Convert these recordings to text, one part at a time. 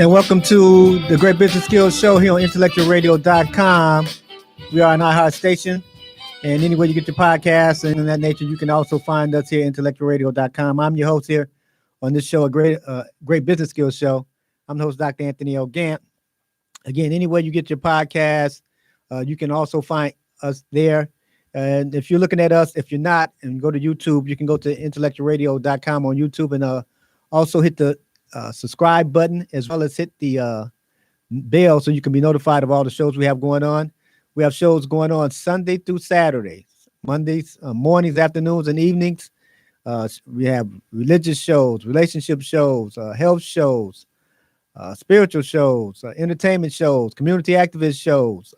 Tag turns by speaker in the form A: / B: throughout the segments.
A: and welcome to the Great Business Skills Show here on IntellectualRadio.com. We are an iHeart station, and anywhere you get your podcasts and in that nature, you can also find us here at IntellectualRadio.com. I'm your host here on this show, a Great Business Skills Show. I'm the host, Dr. Anthony L. Gantt. Again, anywhere you get your podcasts, you can also find us there. And if you're looking at us, if you're not, and go to YouTube, you can go to IntellectualRadio.com on YouTube and also hit the subscribe button, as well as hit the bell so you can be notified of all the shows we have going on. We have shows going on Sunday through Saturday, Mondays, mornings, afternoons, and evenings. We have religious shows, relationship shows, health shows, spiritual shows, entertainment shows, community activist shows,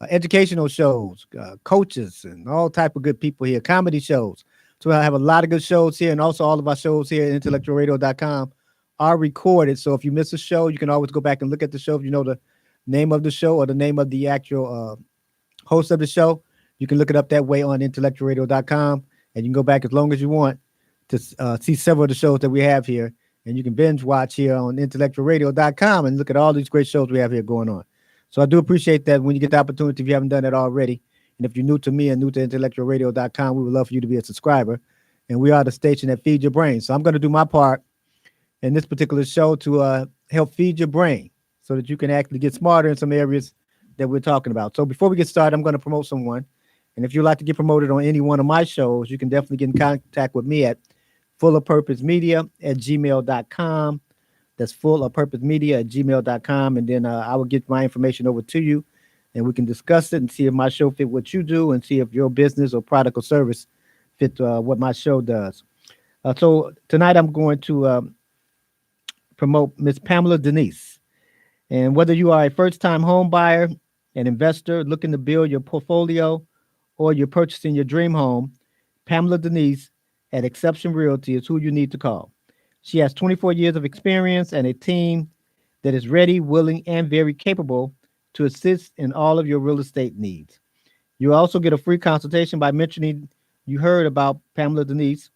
A: educational shows, coaches, and all type of good people here, comedy shows. So I have a lot of good shows here, and also all of our shows here at IntellectualRadio.com are recorded. So if you miss a show, you can always go back and look at the show. If you know the name of the show or the name of the actual host of the show, you can look it up that way on IntellectualRadio.com, and you can go back as long as you want to see several of the shows that we have here. And you can binge watch here on IntellectualRadio.com and look at all these great shows we have here going on. So I do appreciate that when you get the opportunity, if you haven't done that already. And if you're new to me and new to IntellectualRadio.com, we would love for you to be a subscriber. And we are the station that feeds your brain. So I'm going to do my part in this particular show to help feed your brain so that you can actually get smarter in some areas that we're talking about. So before we get started, I'm going to promote someone. And if you'd like to get promoted on any one of my shows, you can definitely get in contact with me at fullofpurposemedia@gmail.com. That's fullofpurposemedia@gmail.com. And then I will get my information over to you, and we can discuss it and see if my show fit what you do and see if your business or product or service fit what my show does. So tonight I'm going to promote Miss Pamela Denise. And whether you are a first-time home buyer, an investor looking to build your portfolio, or you're purchasing your dream home, Pamela Denise at Exception Realty is who you need to call. She has 24 years of experience and a team that is ready, willing, and very capable to assist in all of your real estate needs. You also get a free consultation by mentioning you heard about Pamela Denise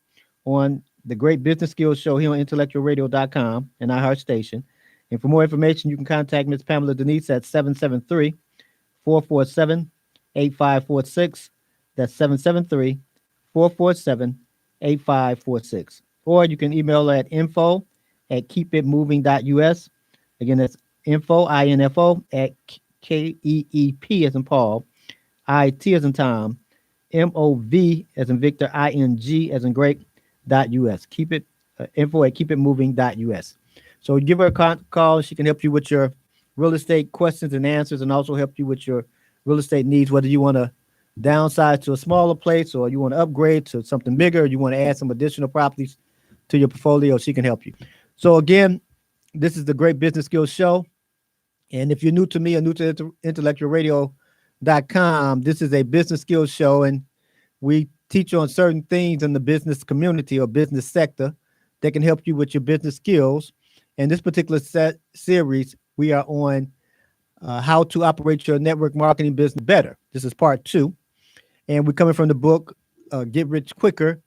A: on the Great Business Skills Show here on IntellectualRadio.com and iHeart Station. And for more information, you can contact Ms. Pamela Denise at 773-447-8546. That's 773-447-8546. Or you can email her at info@keepitmoving.us. Again, that's info, I-N-F-O, at K-E-E-P as in Paul, I-T as in Tom, M-O-V as in Victor, I-N-G as in Great, .us. Keep it, info@keepitmoving.us. So give her a call. She can help you with your real estate questions and answers, and also help you with your real estate needs, whether you want to downsize to a smaller place, or you want to upgrade to something bigger, or you want to add some additional properties to your portfolio. She can help you. So again, this is the Great Business Skills Show. And if you're new to me or new to IntellectualRadio.com, this is a business skills show, and we teach you on certain things in the business community or business sector that can help you with your business skills. In this particular series, we are on how to operate your network marketing business better. This is part 2. And we're coming from the book, Get Rich Quicker.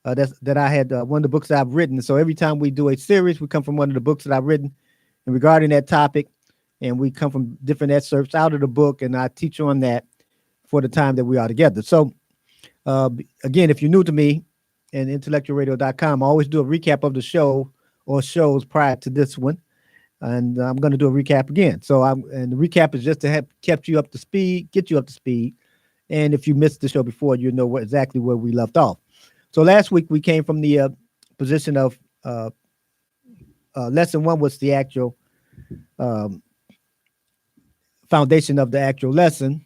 A: That I had one of the books I've written. So every time we do a series, we come from one of the books that I've written and regarding that topic, and we come from different excerpts out of the book, and I teach on that for the time that we are together. So again, if you're new to me and IntellectualRadio.com, I always do a recap of the show or shows prior to this one, and I'm going to do a recap again. And the recap is just to have kept you up to speed, get you up to speed, and if you missed the show before, you know exactly where we left off. So last week we came from the position of lesson 1 was the actual foundation of the actual lesson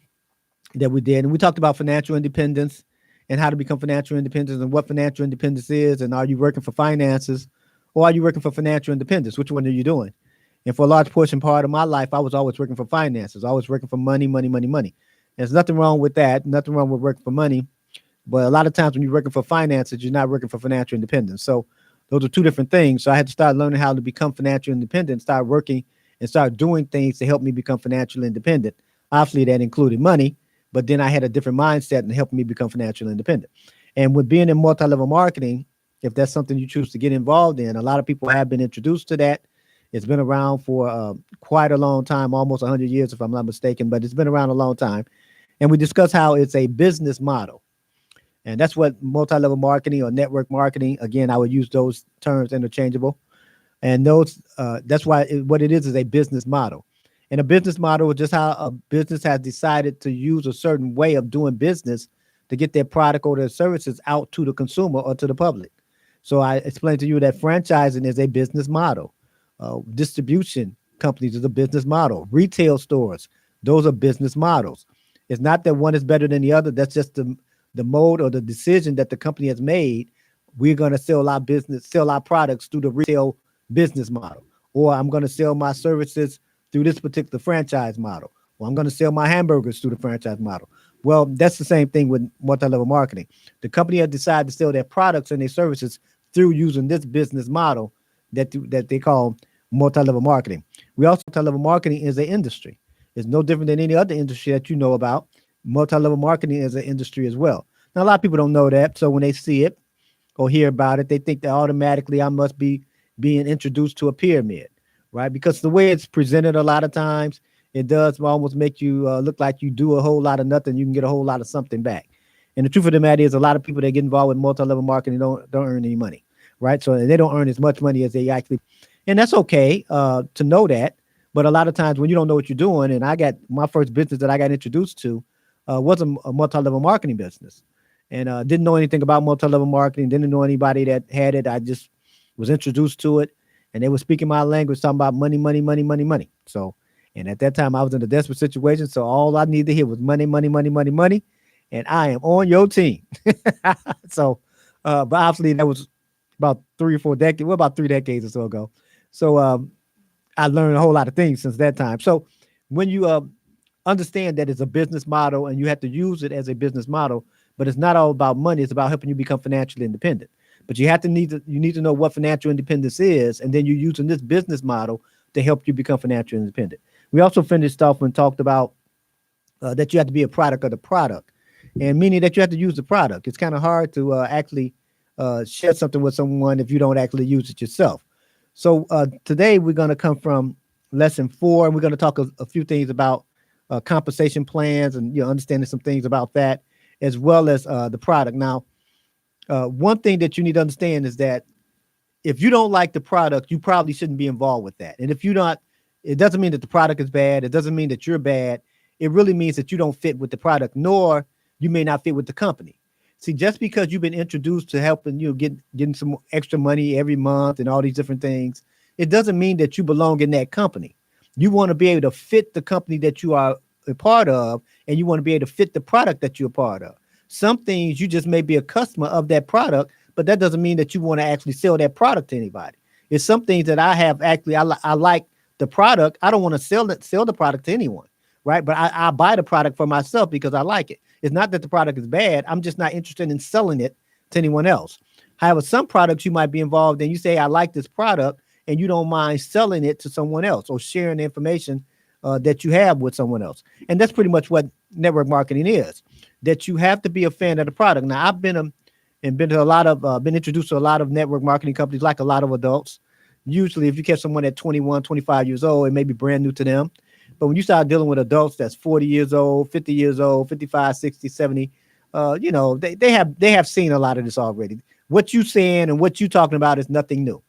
A: that we did. And we talked about financial independence and how to become financial independent and what financial independence is. And are you working for finances or are you working for financial independence? Which one are you doing? And for a large part of my life, I was always working for finances. I was working for money. There's nothing wrong with that. Nothing wrong with working for money. But a lot of times when you're working for finances, you're not working for financial independence. So those are two different things. So I had to start learning how to become financially independent, start working and start doing things to help me become financially independent. Obviously, that included money, but then I had a different mindset and helped me become financially independent. And with being in multi-level marketing, if that's something you choose to get involved in, a lot of people have been introduced to that. It's been around for quite a long time, almost 100 years, if I'm not mistaken, but it's been around a long time. And we discuss how it's a business model. And that's what multi-level marketing or network marketing, again, I would use those terms interchangeable. And those that's why what it is a business model. And a business model is just how a business has decided to use a certain way of doing business to get their product or their services out to the consumer or to the public. So I explained to you that franchising is a business model. Distribution companies is a business model. Retail stores, those are business models. It's not that one is better than the other. That's just the mode or the decision that the company has made. We're going to sell our products through the retail business model, or I'm going to sell my services through this particular franchise model, or I'm going to sell my hamburgers through the franchise model. Well, that's the same thing with multi-level marketing. The company has decided to sell their products and their services through using this business model that they call multi-level marketing. We also multi-level marketing is an industry. It's no different than any other industry that you know about. Multi-level marketing is an industry as well. Now, a lot of people don't know that. So when they see it or hear about it, they think that automatically I must be being introduced to a pyramid, right? Because the way it's presented a lot of times, it does almost make you look like you do a whole lot of nothing. You can get a whole lot of something back. And the truth of the matter is a lot of people that get involved with multi-level marketing don't earn any money, right? So they don't earn as much money as they actually, and that's okay to know that. But a lot of times when you don't know what you're doing, and I got my first business that I got introduced to was a multi-level marketing business, and didn't know anything about multi-level marketing, didn't know anybody that had it. I just was introduced to it, and they were speaking my language, talking about money, money, money, money, money. So, and at that time I was in a desperate situation, so all I needed to hear was money, money, money, money, money, and I am on your team. So, but obviously that was about 3 about 3 decades or so ago. So I learned a whole lot of things since that time. So when you understand that it's a business model and you have to use it as a business model, but it's not all about money. It's about helping you become financially independent. But you need to know what financial independence is, and then you're using this business model to help you become financially independent. We also finished off and talked about that you have to be a product of the product, and meaning that you have to use the product. It's kind of hard to actually share something with someone if you don't actually use it yourself. So today we're going to come from lesson 4, and we're going to talk a few things about compensation plans and understanding some things about that, as well as the product. Now, one thing that you need to understand is that if you don't like the product, you probably shouldn't be involved with that. And if you're not, it doesn't mean that the product is bad. It doesn't mean that you're bad. It really means that you don't fit with the product, nor you may not fit with the company. See, just because you've been introduced to helping you getting some extra money every month and all these different things, it doesn't mean that you belong in that company. You want to be able to fit the company that you are a part of, and you want to be able to fit the product that you're a part of. Some things you just may be a customer of that product, but that doesn't mean that you want to actually sell that product to anybody. It's some things that I have actually, I like the product. I don't want to sell the product to anyone, right? But I buy the product for myself because I like it. It's not that the product is bad. I'm just not interested in selling it to anyone else. However, some products you might be involved in, you say, I like this product, and you don't mind selling it to someone else or sharing the information that you have with someone else. And that's pretty much what network marketing is, that you have to be a fan of the product. Now, I've been to a lot of, been introduced to a lot of network marketing companies, like a lot of adults. Usually if you catch someone at 21, 25 years old, it may be brand new to them. But when you start dealing with adults that's 40 years old, 50 years old, 55, 60, 70, they have seen a lot of this already. What you saying and what you talking about is nothing new.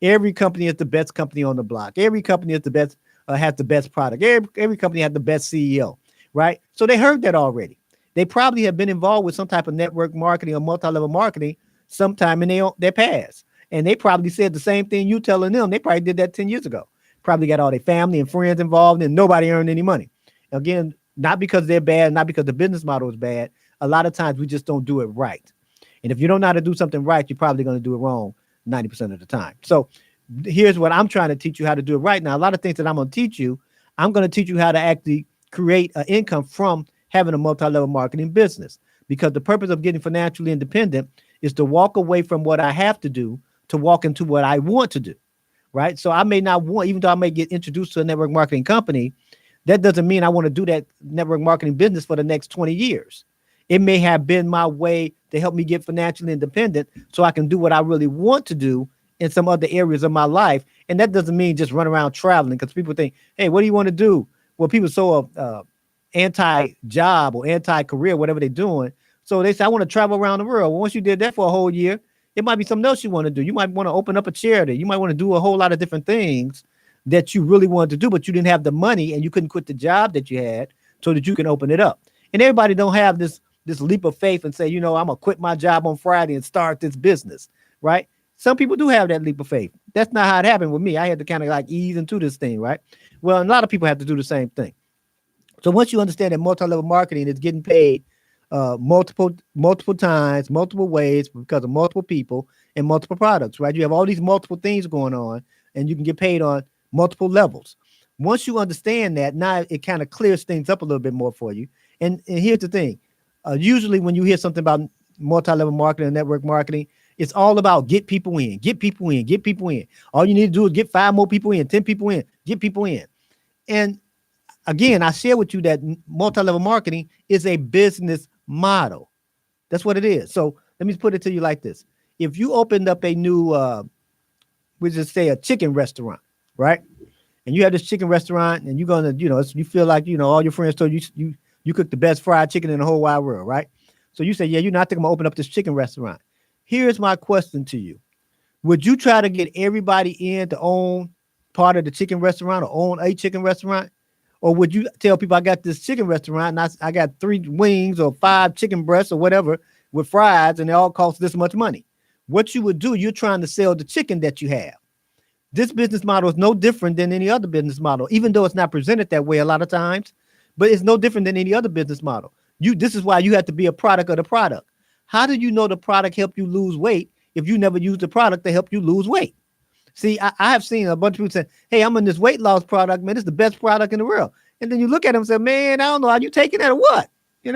A: Every company is the best company on the block. Every company is the best, has the best product. Every company has the best CEO, right? So they heard that already. They probably have been involved with some type of network marketing or multi-level marketing sometime in their past. And they probably said the same thing you telling them. They probably did that 10 years ago. Probably got all their family and friends involved, and nobody earned any money. Again, not because they're bad, not because the business model is bad. A lot of times we just don't do it right. And if you don't know how to do something right, you're probably going to do it wrong 90% of the time. So here's what I'm trying to teach you how to do it right. Now, a lot of things that I'm going to teach you, I'm going to teach you how to actually create an income from having a multi-level marketing business, because the purpose of getting financially independent is to walk away from what I have to do to walk into what I want to do, right? So I may not want, even though I may get introduced to a network marketing company, that doesn't mean I want to do that network marketing business for the next 20 years. It may have been my way to help me get financially independent so I can do what I really want to do in some other areas of my life. And that doesn't mean just run around traveling, because people think, hey, what do you want to do? Well, people so anti-job or anti-career, whatever they're doing. So they say, I want to travel around the world. Well, once you did that for a whole year, it might be something else you want to do. You might want to open up a charity. You might want to do a whole lot of different things that you really wanted to do, but you didn't have the money and you couldn't quit the job that you had so that you can open it up. And everybody don't have this leap of faith and say, I'm gonna quit my job on Friday and start this business, right? Some people do have that leap of faith. That's not how it happened with me. I had to kind of like ease into this thing, right? Well, a lot of people have to do the same thing. So once you understand that multi-level marketing is getting paid multiple times, multiple ways, because of multiple people and multiple products, right? You have all these multiple things going on, and you can get paid on multiple levels. Once you understand that, now it kind of clears things up a little bit more for you. And here's the thing. Usually when you hear something about multi-level marketing and network marketing, it's all about get people in, get people in, get people in. All you need to do is get 5 more people in, 10 people in, get people in. And again, I share with you that multi-level marketing is a business model. That's what it is. So let me put it to you like this. If you opened up a new, we just say a chicken restaurant, right? And you have this chicken restaurant and you're going to, you feel like, all your friends told you cook the best fried chicken in the whole wide world, right? So you say, yeah, I think I'm going to open up this chicken restaurant. Here's my question to you. Would you try to get everybody in to own part of the chicken restaurant or own a chicken restaurant? Or would you tell people I got this chicken restaurant and I got 3 wings or 5 chicken breasts or whatever with fries and they all cost this much money? What you would do, you're trying to sell the chicken that you have. This business model is no different than any other business model, even though it's not presented that way a lot of times, but it's no different than any other business model. This is why you have to be a product of the product. How do you know the product helped you lose weight if you never use the product to help you lose weight? See, I have seen a bunch of people say, hey, I'm in this weight loss product, man. It's the best product in the world. And then you look at them and say, man, I don't know, are you taking that or what? You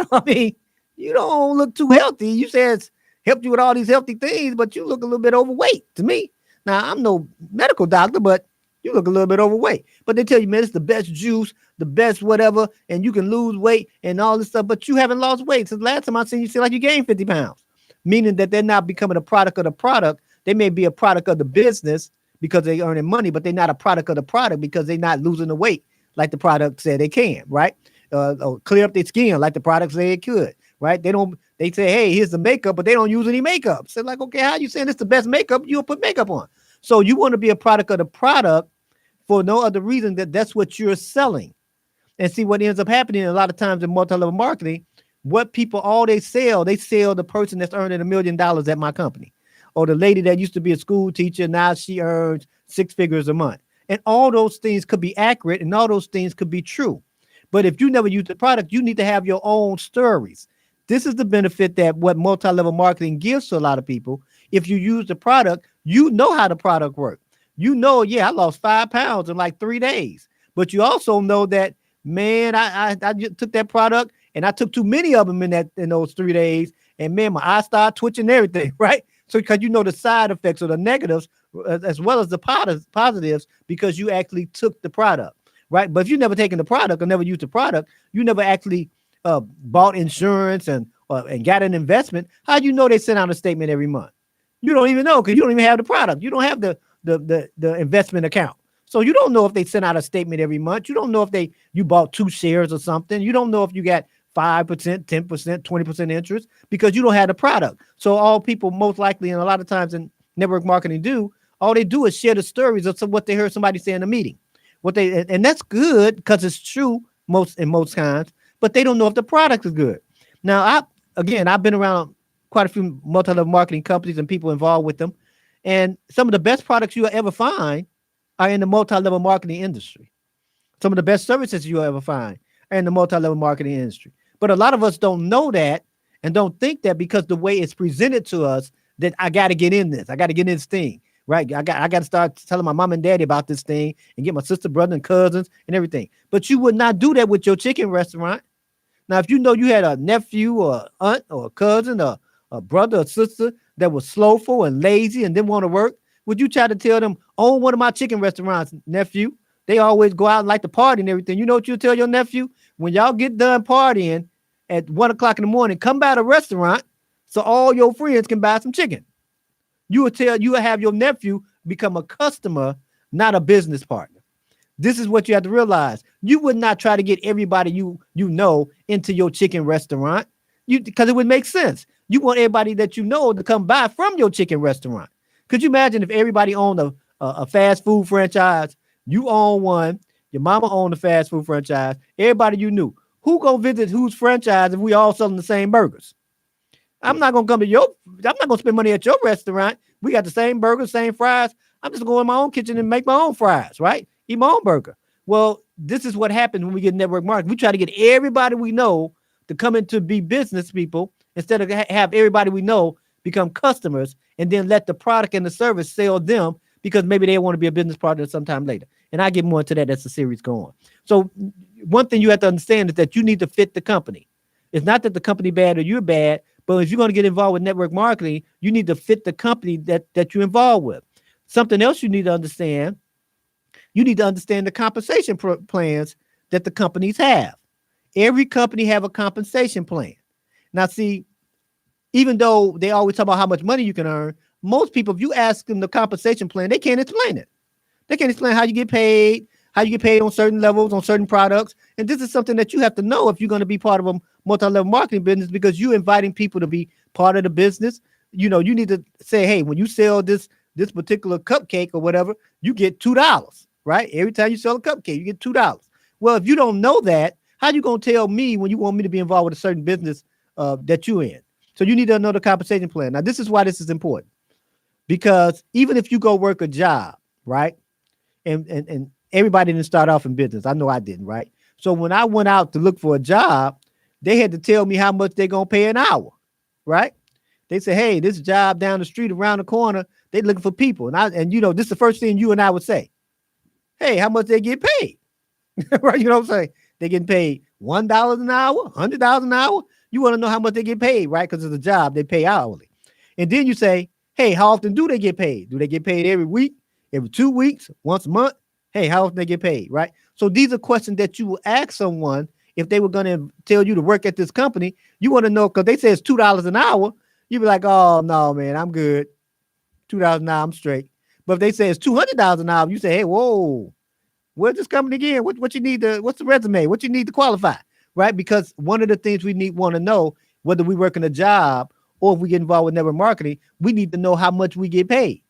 A: don't look too healthy. You said it's helped you with all these healthy things, but you look a little bit overweight to me. Now, I'm no medical doctor, but you look a little bit overweight. But they tell you, man, it's the best juice, the best whatever, and you can lose weight and all this stuff, but you haven't lost weight. Since last time I seen you, seem like you gained 50 pounds, meaning that they're not becoming a product of the product. They may be a product of the business because they're earning money, but they're not a product of the product because they're not losing the weight like the product said they can, right? Or clear up their skin like the product said it could, right? They say, hey, here's the makeup, but they don't use any makeup. So like, okay, how you saying it's the best makeup? You'll put makeup on. So you want to be a product of the product for no other reason that's what you're selling. And see what ends up happening a lot of times in multi-level marketing, what people, all they sell the person that's earning $1 million at my company, or the lady that used to be a school teacher. Now she earns 6 figures a month. And all those things could be accurate and all those things could be true. But if you never use the product, you need to have your own stories. This is the benefit that what multi-level marketing gives to a lot of people. If you use the product, you know how the product works. I lost 5 pounds in like 3 days. But you also know that, man, I just took that product and I took too many of them in those 3 days. And man, my eyes start twitching and everything, right? So because you know the side effects or the negatives as well as the positives because you actually took the product, right? But if you've never taken the product or never used the product, you never actually bought insurance and got an investment. How do you know they send out a statement every month? You don't even know because you don't even have the product. You don't have the investment account. So you don't know if they send out a statement every month. You don't know if you bought 2 shares or something. You don't know if you got 5%, 10%, 20% interest because you don't have the product. So all people most likely, and a lot of times in network marketing all they do is share the stories of what they heard somebody say in a meeting. And that's good because it's true most times, but they don't know if the product is good. Now, I've been around quite a few multi-level marketing companies and people involved with them. And some of the best products you'll ever find are in the multi-level marketing industry. Some of the best services you'll ever find are in the multi-level marketing industry. But a lot of us don't know that and don't think that because the way it's presented to us that I got to get in this. I got to get in this thing, right? I got to start telling my mom and daddy about this thing and get my sister, brother, and cousins and everything. But you would not do that with your chicken restaurant. Now, if you know you had a nephew or aunt or a cousin or a brother or sister that was slowful and lazy and didn't want to work, would you try to tell them, own one of my chicken restaurants, nephew? They always go out and like to party and everything. You know what you tell your nephew? When y'all get done partying at 1:00 in the morning, come by the restaurant so all your friends can buy some chicken. You will have your nephew become a customer, not a business partner. This is what you have to realize. You would not try to get everybody you know into your chicken restaurant, because it would make sense. You want everybody that you know to come buy from your chicken restaurant. Could you imagine if everybody owned a fast food franchise? You own one, your mama owned a fast food franchise, everybody you knew. Who gonna visit whose franchise if we all selling the same burgers? I'm not gonna I'm not gonna spend money at your restaurant. We got the same burgers, same fries. I'm just going in my own kitchen and make my own fries, right? Eat my own burger. Well, this is what happens when we get network marketing. We try to get everybody we know to come in to be business people instead of have everybody we know become customers, and then let the product and the service sell them because maybe they want to be a business partner sometime later. And I get more into that as the series go on. So one thing you have to understand is that you need to fit the company. It's not that the company bad or you're bad, but if you're going to get involved with network marketing, you need to fit the company that you're involved with. Something else you need to understand the compensation plans that the companies have. Every company have a compensation plan. Now, see, even though they always talk about how much money you can earn, most people, if you ask them the compensation plan, they can't explain it. They can't explain how you get paid on certain levels, on certain products. And this is something that you have to know if you're going to be part of a multi-level marketing business, because you're inviting people to be part of the business. You need to say, hey, when you sell this particular cupcake or whatever, you get $2, right? Every time you sell a cupcake, you get $2. Well, if you don't know that, how you going to tell me when you want me to be involved with a certain business that you're in? So you need to know the compensation plan. Now, this is why this is important, because even if you go work a job, right? And everybody didn't start off in business. I know I didn't, right? So when I went out to look for a job, they had to tell me how much they're going to pay an hour, right? They say, hey, this job down the street, around the corner, they're looking for people. And this is the first thing you and I would say. Hey, how much they get paid? Right? You know what I'm saying? They getting paid $1 an hour, $100 an hour. You want to know how much they get paid, right? Because it's a job, they pay hourly. And then you say, hey, how often do they get paid? Do they get paid every week, every 2 weeks, once a month? Hey, how often they get paid, right? So these are questions that you will ask someone if they were going to tell you to work at this company. You want to know, because they say it's $2 an hour. You be like, oh, no, man, I'm good. $2 an hour, I'm straight. But if they say it's $200 an hour, you say, hey, whoa, where's this company again? What you need to, what's the resume? What you need to qualify, right? Because one of the things we want to know, whether we work in a job or if we get involved with network marketing, we need to know how much we get paid.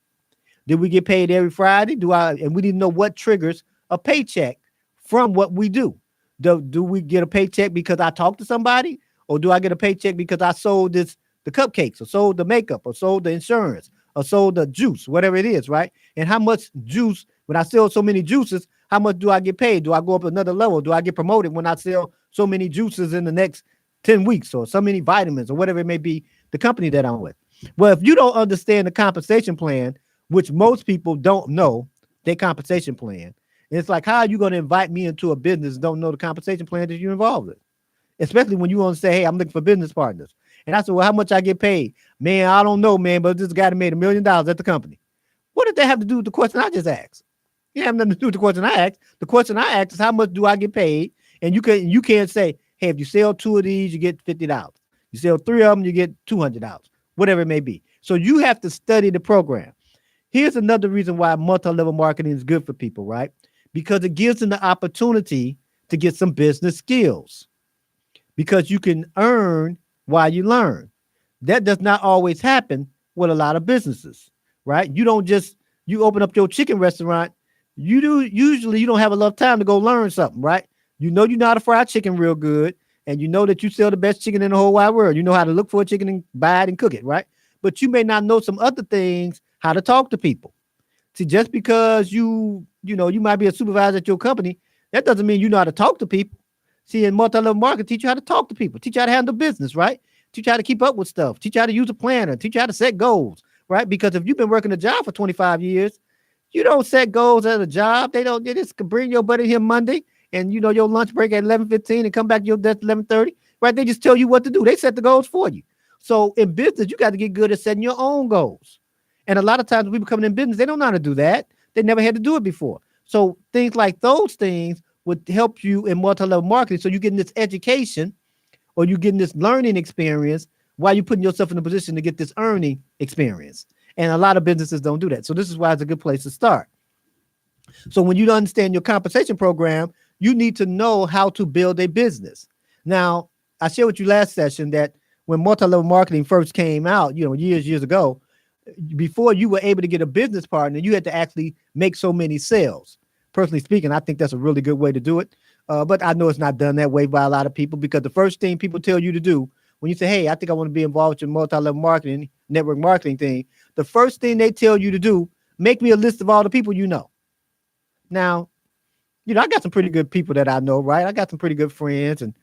A: Did we get paid every Friday? And we need to know what triggers a paycheck from what we do. Do we get a paycheck because I talked to somebody, or do I get a paycheck because I sold the cupcakes, or sold the makeup, or sold the insurance, or sold the juice, whatever it is, right? And how much juice, when I sell so many juices, how much do I get paid? Do I go up another level? Do I get promoted when I sell so many juices in the next 10 weeks, or so many vitamins, or whatever it may be, the company that I'm with? Well, if you don't understand the compensation plan, which most people don't know their compensation plan, it's like, how are you going to invite me into a business and don't know the compensation plan that you're involved with? Especially when you want to say, hey, I'm looking for business partners. And I said, well, how much I get paid? Man, I don't know, man, but this guy made $1 million at the company. What did that have to do with the question I just asked? It have nothing to do with the question I asked. The question I asked is, how much do I get paid? And you can't say, hey, if you sell 2 of these, you get $50. You sell 3 of them, you get $200, whatever it may be. So you have to study the program. Here's another reason why multi-level marketing is good for people, right? Because it gives them the opportunity to get some business skills, because you can earn while you learn. That does not always happen with a lot of businesses, right? You open up your chicken restaurant. Usually you don't have enough time to go learn something, right? You know how to fry chicken real good, and you know that you sell the best chicken in the whole wide world. You know how to look for a chicken and buy it and cook it, right? But you may not know some other things, how to talk to people. See, just because you might be a supervisor at your company, that doesn't mean you know how to talk to people. See, in multi-level marketing, teach you how to talk to people, teach you how to handle business, right? Teach you how to keep up with stuff, teach you how to use a planner, teach you how to set goals, right? Because if you've been working a job for 25 years, you don't set goals at a job. They just bring your buddy here Monday, and your lunch break at 11:15 and come back to your desk at 11:30, right? They just tell you what to do. They set the goals for you. So in business, you got to get good at setting your own goals. And a lot of times people coming in business, they don't know how to do that. They never had to do it before. So things like those things would help you in multi-level marketing. So you're getting this education, or you're getting this learning experience while you're putting yourself in a position to get this earning experience. And a lot of businesses don't do that. So this is why it's a good place to start. So when you understand your compensation program, you need to know how to build a business. Now, I shared with you last session that when multi-level marketing first came out, years ago, before you were able to get a business partner, you had to actually make so many sales. Personally speaking, I think that's a really good way to do it. But I know it's not done that way by a lot of people, because the first thing people tell you to do when you say, hey, I think I want to be involved with your multi-level marketing, network marketing thing, the first thing they tell you to do, make me a list of all the people you know. Now, I got some pretty good people that I know, right? I got some pretty good friends and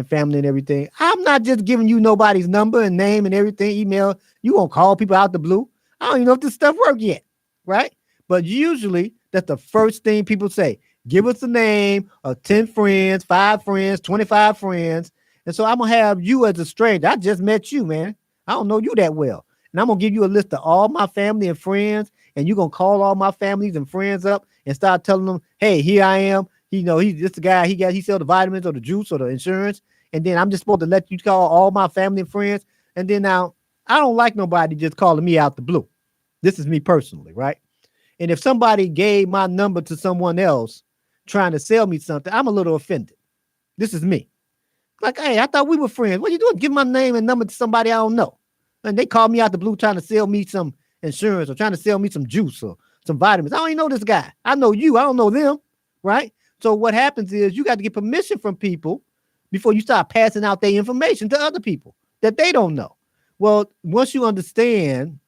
A: family and everything. I'm not just giving you nobody's number and name and everything, email. You won't call people out the blue. I don't even know if this stuff works yet, right? But usually that's the first thing people say. Give us a name of 10 friends, 5 friends, 25 friends. And so I'm going to have you as a stranger. I just met you, man. I don't know you that well. And I'm going to give you a list of all my family and friends. And you're going to call all my families and friends up and start telling them, hey, here I am. He's just the guy, he sells the vitamins or the juice or the insurance. And then I'm just supposed to let you call all my family and friends. And then now I don't like nobody just calling me out the blue. This is me personally, right? And if somebody gave my number to someone else trying to sell me something, I'm a little offended. This is me. Like, hey, I thought we were friends. What are you doing? Give my name and number to somebody I don't know. And they call me out the blue trying to sell me some insurance or trying to sell me some juice or some vitamins. I don't even know this guy. I know you. I don't know them, right? So what happens is you got to get permission from people before you start passing out their information to other people that they don't know. Well, once you understand,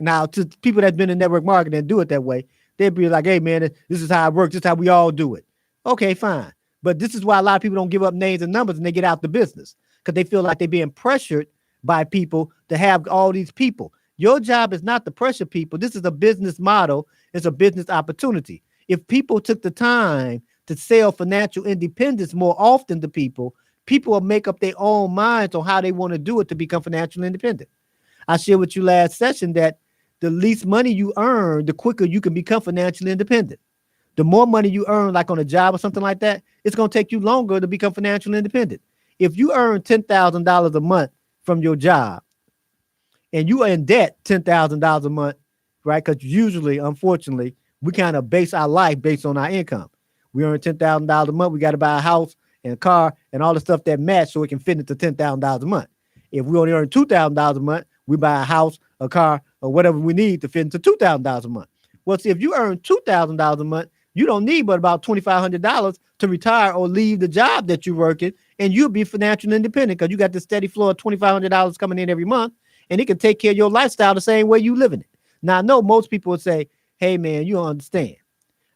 A: now to people that's been in network marketing and do it that way, they'd be like, hey, man, this is how it works. This is how we all do it. Okay, fine. But this is why a lot of people don't give up names and numbers and they get out the business, because they feel like they're being pressured by people to have all these people. Your job is not to pressure people. This is a business model. It's a business opportunity. If people took the time to sell financial independence more often to people, people will make up their own minds on how they want to do it to become financially independent. I shared with you last session that the least money you earn, the quicker you can become financially independent. The more money you earn, like on a job or something like that, it's going to take you longer to become financially independent. If you earn $10,000 a month from your job and you are in debt $10,000 a month, right? Because usually, unfortunately, we kind of base our life based on our income. We earn $10,000 a month. We got to buy a house and a car and all the stuff that match so it can fit into $10,000 a month. If we only earn $2,000 a month, we buy a house, a car, or whatever we need to fit into $2,000 a month. Well, see, if you earn $2,000 a month, you don't need but about $2,500 to retire or leave the job that you're working, and you'll be financially independent because you got this steady flow of $2,500 coming in every month, and it can take care of your lifestyle the same way you living it. Now, I know most people would say, hey, man, you don't understand.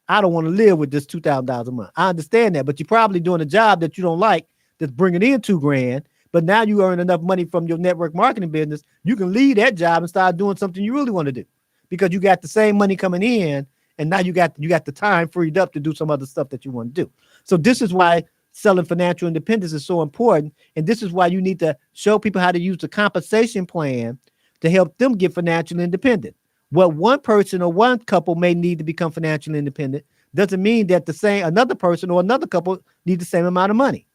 A: I don't want to live with this $2,000 a month. I understand that, but you're probably doing a job that you don't like that's bringing in $2,000. But now you earn enough money from your network marketing business, you can leave that job and start doing something you really want to do because you got the same money coming in, and now you got the time freed up to do some other stuff that you want to do. So this is why selling financial independence is so important, and this is why you need to show people how to use the compensation plan to help them get financially independent. What one person or one couple may need to become financially independent doesn't mean that another person or another couple need the same amount of money,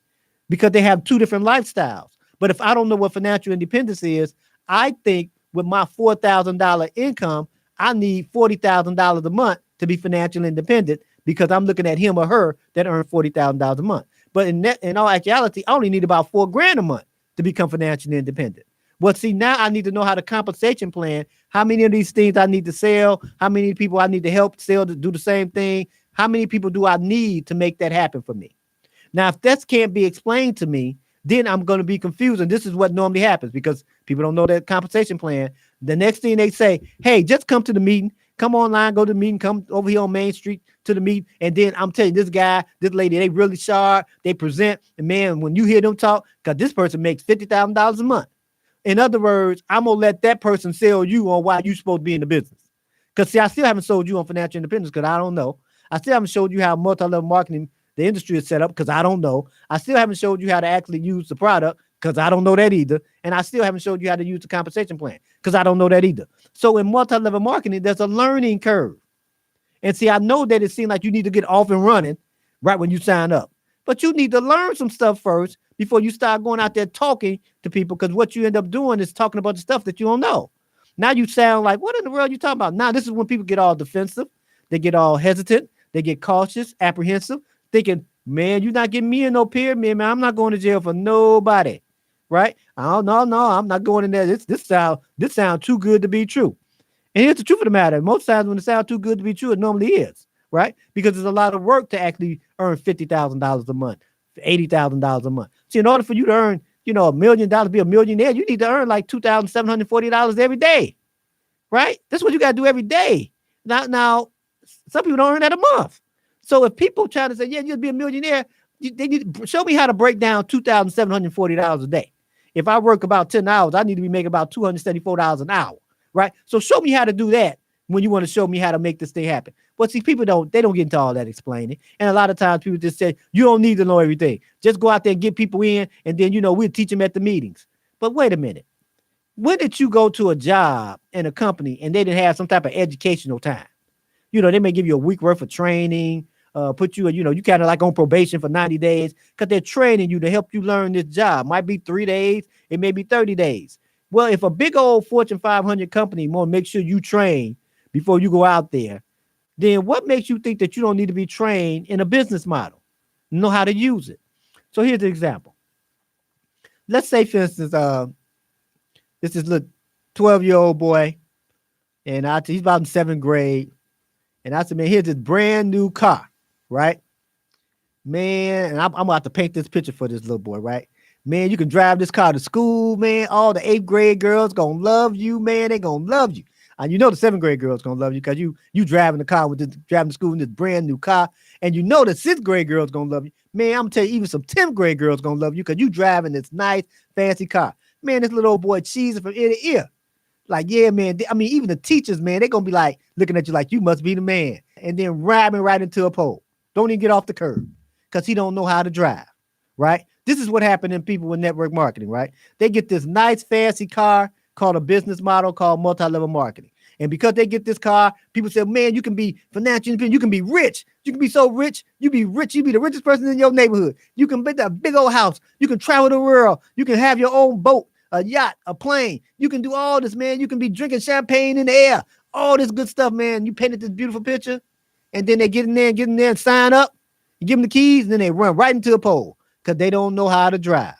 A: because they have two different lifestyles. But if I don't know what financial independence is, I think with my $4,000 income, I need $40,000 a month to be financially independent because I'm looking at him or her that earn $40,000 a month. But in all actuality, I only need about $4,000 a month to become financially independent. Well, see, now I need to know how the compensation plan, how many of these things I need to sell, how many people I need to help sell to do the same thing, how many people do I need to make that happen for me? Now, if that can't be explained to me, then I'm going to be confused. And this is what normally happens because people don't know that compensation plan. The next thing they say, hey, just come to the meeting, come online, go to the meeting, come over here on Main Street to the meeting. And then I'm telling you, this guy, this lady, they really sharp. They present. And man, when you hear them talk, because this person makes $50,000 a month. In other words, I'm going to let that person sell you on why you're supposed to be in the business. Because see, I still haven't sold you on financial independence because I don't know. I still haven't showed you how multi-level marketing, the industry is set up because I don't know. I still haven't showed you how to actually use the product because I don't know that either. And I still haven't showed you how to use the compensation plan because I don't know that either. So in multi-level marketing, there's a learning curve. And see, I know that it seems like you need to get off and running right when you sign up. But you need to learn some stuff first before you start going out there talking to people, because what you end up doing is talking about the stuff that you don't know. Now you sound like, what in the world you talking about? Now this is when people get all defensive. They get all hesitant. They get cautious, apprehensive, thinking, man, you're not getting me in no pyramid, man. I'm not going to jail for nobody. Right? Oh, no, I'm not going in there. This sound too good to be true. And here's the truth of the matter. Most times when it sounds too good to be true, it normally is, right? Because there's a lot of work to actually earn $50,000 a month, $80,000 a month. See, in order for you to earn, $1 million, be a millionaire, you need to earn like $2,740 every day, right? That's what you got to do every day. Now, some people don't earn that a month. So if people try to say, yeah, you'll be a millionaire, they need to show me how to break down $2,740 a day. If I work about 10 hours, I need to be making about $274 an hour. Right. So show me how to do that when you want to show me how to make this thing happen. But see, people don't get into all that explaining. And a lot of times people just say, you don't need to know everything. Just go out there and get people in. And then, we'll teach them at the meetings. But wait a minute. When did you go to a job in a company and they didn't have some type of educational time? They may give you a week worth of training, put you, you kind of like on probation for 90 days because they're training you to help you learn this job. Might be 3 days. It may be 30 days. Well, if a big old Fortune 500 company want to make sure you train before you go out there, then what makes you think that you don't need to be trained in a business model, know how to use it? So here's the example. Let's say, for instance, this is a 12-year-old boy, and he's about in 7th grade, and I said, man, here's this brand new car, right? Man, and I'm about to paint this picture for this little boy, right? Man, you can drive this car to school, man. All the 8th grade girls gonna love you, man. They gonna love you. And the 7th grade girls gonna love you because you driving the car driving to school in this brand new car. And the 6th grade girls gonna love you. Man, I'm gonna tell you, even some 10th grade girls gonna love you because you driving this nice, fancy car. Man, this little old boy cheesing from ear to ear. Like, yeah, man. I mean, even the teachers, man, they gonna be like looking at you like you must be the man. And then ramming right into a pole. Don't even get off the curb because he don't know how to drive, right? This is what happened in people with network marketing, right? They get this nice, fancy car called a business model called multi-level marketing. And because they get this car, people say, man, you can be financially independent. You can be rich. You can be so rich. You be rich. You be the richest person in your neighborhood. You can build a big old house. You can travel the world. You can have your own boat, a yacht, a plane. You can do all this, man. You can be drinking champagne in the air. All this good stuff, man. You painted this beautiful picture. And then they get in there and sign up. You give them the keys, and then they run right into a pole. Because they don't know how to drive.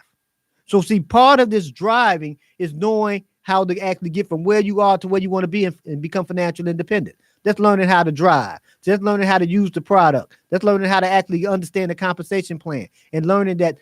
A: So see, part of this driving is knowing how to actually get from where you are to where you want to be and become financially independent. That's learning how to drive. That's learning how to use the product. That's learning how to actually understand the compensation plan and learning that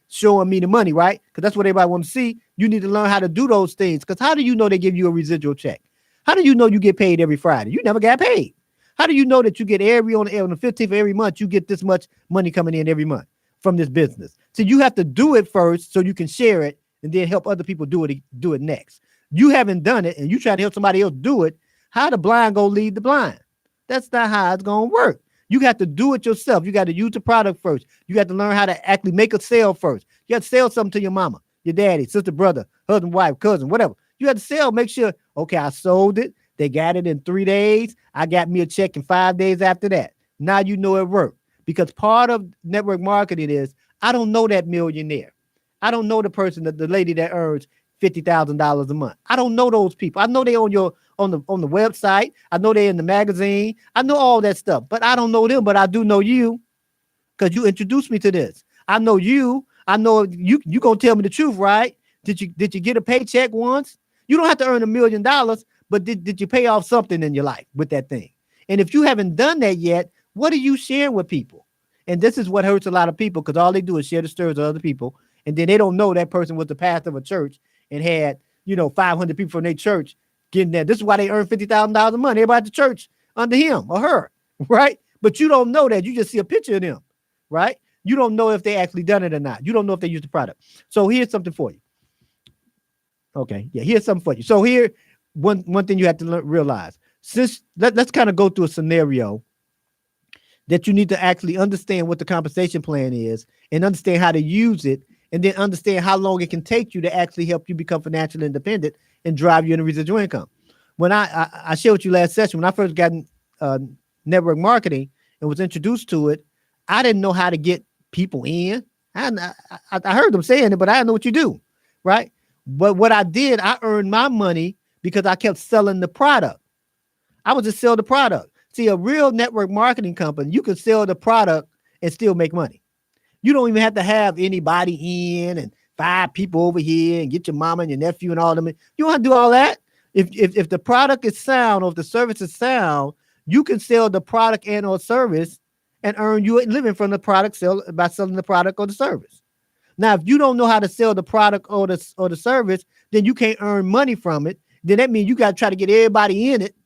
A: showing me the money, right? Because that's what everybody wants to see. You need to learn how to do those things. Because how do you know they give you a residual check? How do you know you get paid every Friday? You never got paid. How do you know that you get on the 15th of every month, you get this much money coming in every month from this business? So you have to do it first so you can share it and then help other people do it next. You haven't done it and you try to help somebody else do it. How the blind go lead the blind? That's not how it's going to work. You got to do it yourself. You got to use the product first. You got to learn how to actually make a sale first. You got to sell something to your mama, your daddy, sister, brother, husband, wife, cousin, whatever. You got to sell, make sure, okay, I sold it. They got it in 3 days. I got me a check in 5 days after that. Now you know it worked. Because part of network marketing is, I don't know that millionaire. I don't know the person, the lady that earns $50,000 a month. I don't know those people. I know they on the website. I know they in the magazine. I know all that stuff, but I don't know them. But I do know you because you introduced me to this. I know you. I know you gonna tell me the truth, right? Did you get a paycheck once? You don't have to earn $1 million, but did you pay off something in your life with that thing? And if you haven't done that yet, what are you sharing with people? And this is what hurts a lot of people because all they do is share the stories of other people. And then they don't know that person was the pastor of a church and had, 500 people from their church getting there. This is why they earn $50,000 a month. Everybody at the church under him or her, right? But you don't know that. You just see a picture of them, right? You don't know if they actually done it or not. You don't know if they use the product. So here's something for you. Okay, yeah, here's something for you. So here, one thing you have to realize. Since let's kind of go through a scenario that you need to actually understand what the compensation plan is and understand how to use it and then understand how long it can take you to actually help you become financially independent and drive you into residual income. When I shared with you last session, when I first got network marketing and was introduced to it, I didn't know how to get people in. I heard them saying it, but I didn't know what you do, right? But what I did, I earned my money because I kept selling the product. I would just sell the product. See, a real network marketing company, you can sell the product and still make money. You don't even have to have anybody in and 5 people over here and get your mama and your nephew and all them. You don't have to do all that. If the product is sound or if the service is sound, you can sell the product and or service and earn you a living from the product by selling the product or the service. Now, if you don't know how to sell the product or the service, then you can't earn money from it. Then that means you got to try to get everybody in it.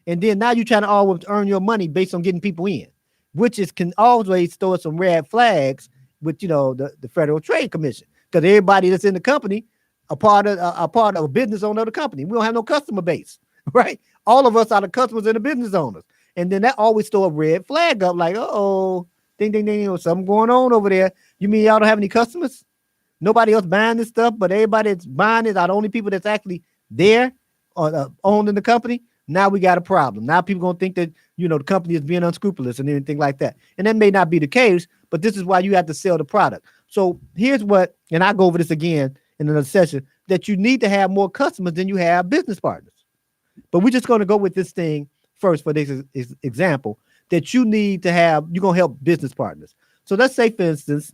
A: And then now you're trying to always earn your money based on getting people in, which can always throw some red flags with, the Federal Trade Commission, because everybody that's in the company a part of a business owner of the company. We don't have no customer base, right? All of us are the customers and the business owners. And then that always throw a red flag up like, ding, ding, ding, something going on over there. You mean y'all don't have any customers? Nobody else buying this stuff, but everybody that's buying it are the only people that's actually there or owning the company. Now we got a problem. Now people gonna think that, the company is being unscrupulous and anything like that. And that may not be the case, but this is why you have to sell the product. So here's what, and I'll go over this again in another session, that you need to have more customers than you have business partners. But we're just going to go with this thing first for this example, that you need to have, you're going to help business partners. So let's say, for instance,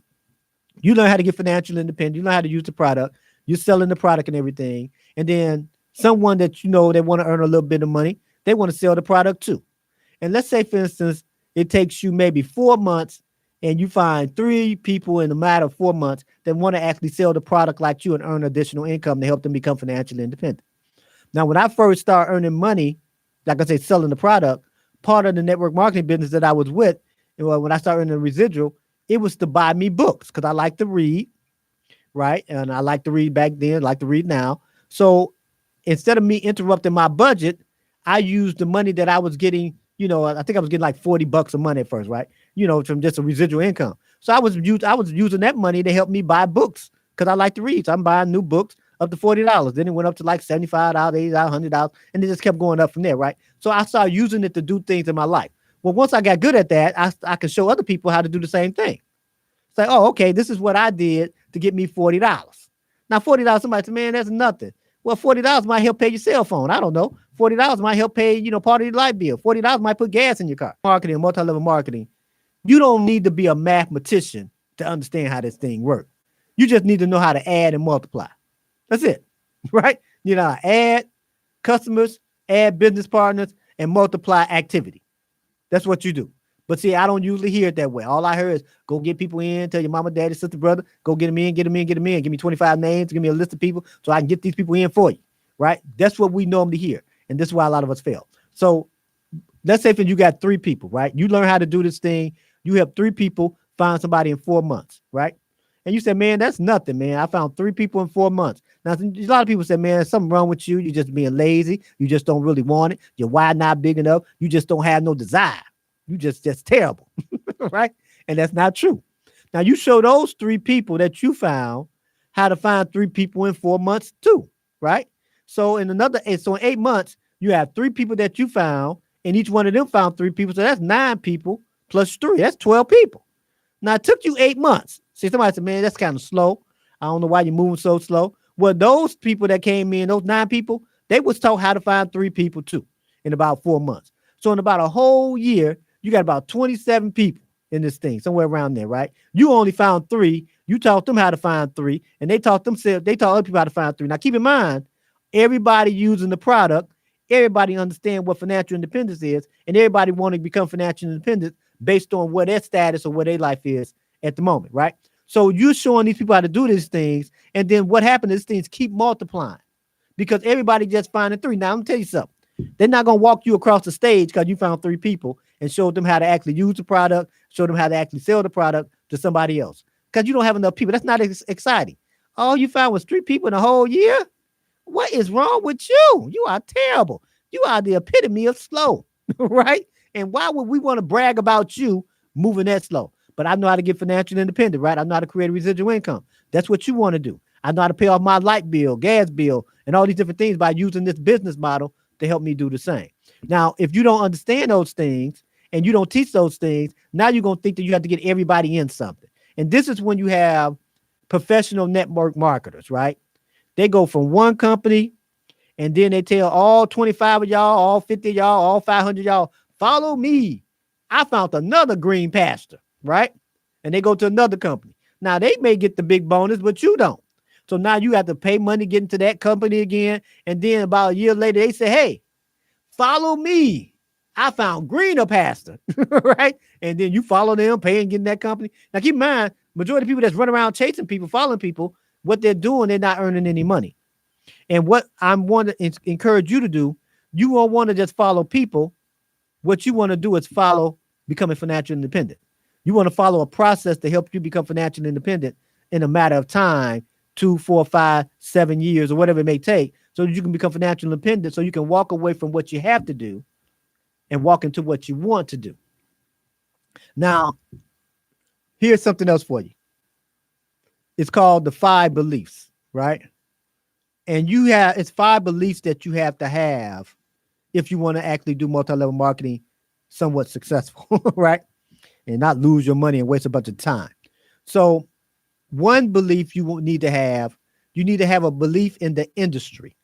A: you learn how to get financial independent, you learn how to use the product, you're selling the product and everything. And then someone that they want to earn a little bit of money, they want to sell the product too. And let's say, for instance, it takes you maybe 4 months and you find 3 people in a matter of 4 months that want to actually sell the product like you and earn additional income to help them become financially independent. Now, when I first started earning money, like I say, selling the product, part of the network marketing business that I was with, when I started earning the residual, it was to buy me books because I like to read, right? And I like to read back then, like to read now. So instead of me interrupting my budget, I used the money that I was getting. I think I was getting like $40 a month at first, right? From just a residual income. So I was using that money to help me buy books because I like to read. So I'm buying new books up to $40. Then it went up to like $75, $80, $100, and it just kept going up from there, right? So I started using it to do things in my life. Well, once I got good at that, I can show other people how to do the same thing. It's like, okay, this is what I did to get me $40. Now, $40, somebody said, man, that's nothing. Well, $40 might help pay your cell phone. I don't know. $40 might help pay, part of your light bill. $40 might put gas in your car. Marketing, multi-level marketing. You don't need to be a mathematician to understand how this thing works. You just need to know how to add and multiply. That's it, right? Add customers, add business partners, and multiply activity. That's what you do. But see, I don't usually hear it that way. All I hear is go get people in, tell your mama, daddy, sister, brother, go get them in. Give me 25 names, give me a list of people so I can get these people in for you, right? That's what we normally hear. And this is why a lot of us fail. So let's say if you got 3 people, right? You learn how to do this thing. You help 3 people find somebody in 4 months, right? And you said, man, that's nothing, man. I found 3 people in 4 months. Now, a lot of people say, man, there's something wrong with you. You're just being lazy. You just don't really want it. Your why not big enough. You just don't have no desire. You just terrible, right? And that's not true. Now, you show those 3 people that you found how to find 3 people in 4 months too, right? So in 8 months, you have 3 people that you found, and each one of them found 3 people. So that's 9 people plus 3. That's 12 people. Now, it took you 8 months. See, somebody said, man, that's kind of slow. I don't know why you're moving so slow. Well, those people that came in, those 9 people, they was taught how to find 3 people too in about 4 months. So in about a whole year, you got about 27 people in this thing, somewhere around there, right? You only found 3. You taught them how to find 3, and they taught other people how to find 3. Now, keep in mind, everybody using the product, everybody understand what financial independence is, and everybody want to become financial independent based on what their status or what their life is at the moment, right? So you're showing these people how to do these things, and then what happens is these things keep multiplying because everybody just finding 3. Now, let me tell you something. They're not going to walk you across the stage because you found 3 people and showed them how to actually use the product, show them how to actually sell the product to somebody else because you don't have enough people. That's not exciting. All you found was 3 people in a whole year. What is wrong with you? You are terrible. You are the epitome of slow, right? And why would we want to brag about you moving that slow? But I know how to get financially independent, right? I know how to create a residual income. That's what you want to do. I know how to pay off my light bill, gas bill, and all these different things by using this business model to help me do the same. Now, if you don't understand those things and you don't teach those things, now you're going to think that you have to get everybody in something. And this is when you have professional network marketers, right? They go from one company And then they tell all 25 of y'all, all 50 of y'all, all 500 y'all, follow me. I found another green pasture, right? And they go to another company. Now they may get the big bonus, but you don't. So now you have to pay money getting to that company again. And then about a year later, they say, hey, follow me. I found greener pasture, right? And then you follow them, paying, getting that company. Now keep in mind, majority of people that's running around chasing people, following people, what they're doing, they're not earning any money. And what I want to encourage you to do, you won't want to just follow people. What you want to do is follow becoming financially independent. You want to follow a process to help you become financially independent in a matter of time, 2, 4, 5, 7 years, or whatever it may take, so that you can become financially independent, so you can walk away from what you have to do and walk into what you want to do. Now, here's something else for you. It's called the 5 beliefs, right? And it's 5 beliefs that you have to have if you want to actually do multi-level marketing somewhat successful, right? And not lose your money and waste a bunch of time. So one belief you need to have a belief in the industry.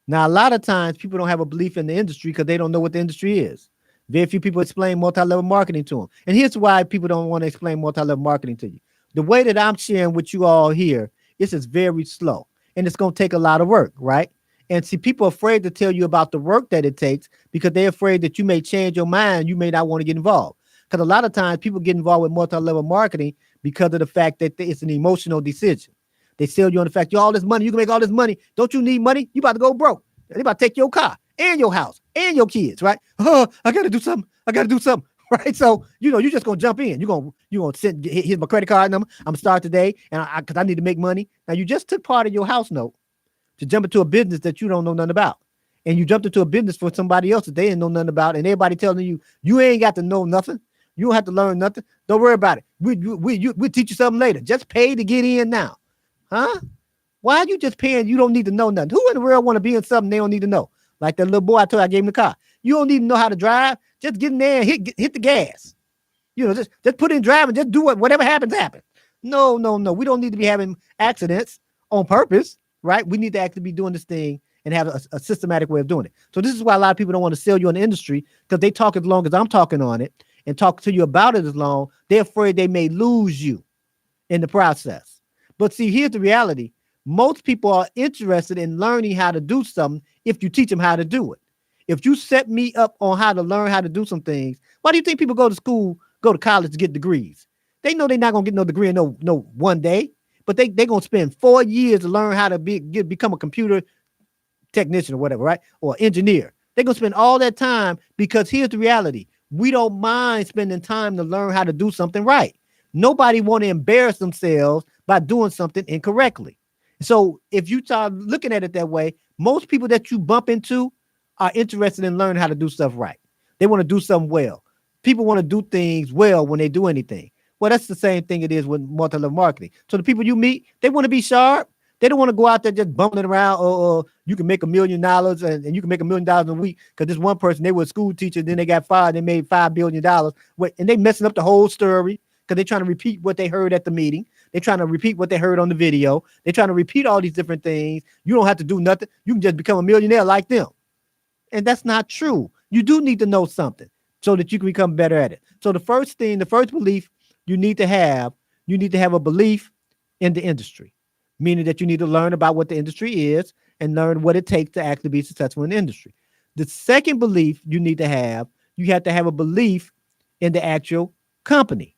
A: Now, a lot of times people don't have a belief in the industry because they don't know what the industry is. Very few people explain multi-level marketing to them. And here's why people don't want to explain multi-level marketing to you. The way that I'm sharing with you all here, this is very slow and it's going to take a lot of work, right? And see, people are afraid to tell you about the work that it takes because they're afraid that you may change your mind. You may not want to get involved. Because a lot of times people get involved with multi-level marketing because of the fact that it's an emotional decision. They sell you on the fact you all this money, you can make all this money. Don't you need money? You about to go broke. They about to take your car and your house and your kids, right? Oh, I got to do something. Right? So, you just going to jump in. You're going to send, here's my credit card number. I'm going to start today because I need to make money. Now, you just took part of your house note to jump into a business that you don't know nothing about. And you jumped into a business for somebody else that they didn't know nothing about. And everybody telling you, you ain't got to know nothing. You don't have to learn nothing. Don't worry about it. We'll teach you something later. Just pay to get in now. Huh? Why are you just paying? You don't need to know nothing. Who in the world want to be in something they don't need to know? Like that little boy I told you I gave him the car. You don't need to know how to drive. Just get in there and hit the gas. Just put in drive and just do whatever happens. No. We don't need to be having accidents on purpose, right? We need to actually be doing this thing and have a systematic way of doing it. So this is why a lot of people don't want to sell you in the industry because they talk as long as I'm talking on it and talk to you about it as long. They're afraid they may lose you in the process. But see, here's the reality. Most people are interested in learning how to do something if you teach them how to do it. If you set me up on how to learn how to do some things, why do you think people go to college to get degrees? They know they're not going to get no degree in no one day, but they're going to spend 4 years to learn how to become a computer technician or whatever, right? Or engineer. They're going to spend all that time because here's the reality. We don't mind spending time to learn how to do something right. Nobody want to embarrass themselves by doing something incorrectly. So if you start looking at it that way, most people that you bump into are interested in learning how to do stuff right. They want to do something well. People want to do things well when they do anything. Well, that's the same thing it is with multi-level marketing. So the people you meet, they want to be sharp. They don't want to go out there just bumbling around. Or you can make $1 million and you can make $1 million a week because this one person, they were a school teacher, then they got fired, they made $5 billion. And they messing up the whole story because they're trying to repeat what they heard at the meeting. They're trying to repeat what they heard on the video. They're trying to repeat all these different things. You don't have to do nothing. You can just become a millionaire like them. And that's not true. You do need to know something so that you can become better at it. So the first belief you need to have a belief in the industry, meaning that you need to learn about what the industry is and learn what it takes to actually be successful in the industry. The second belief you have to have a belief in the actual company.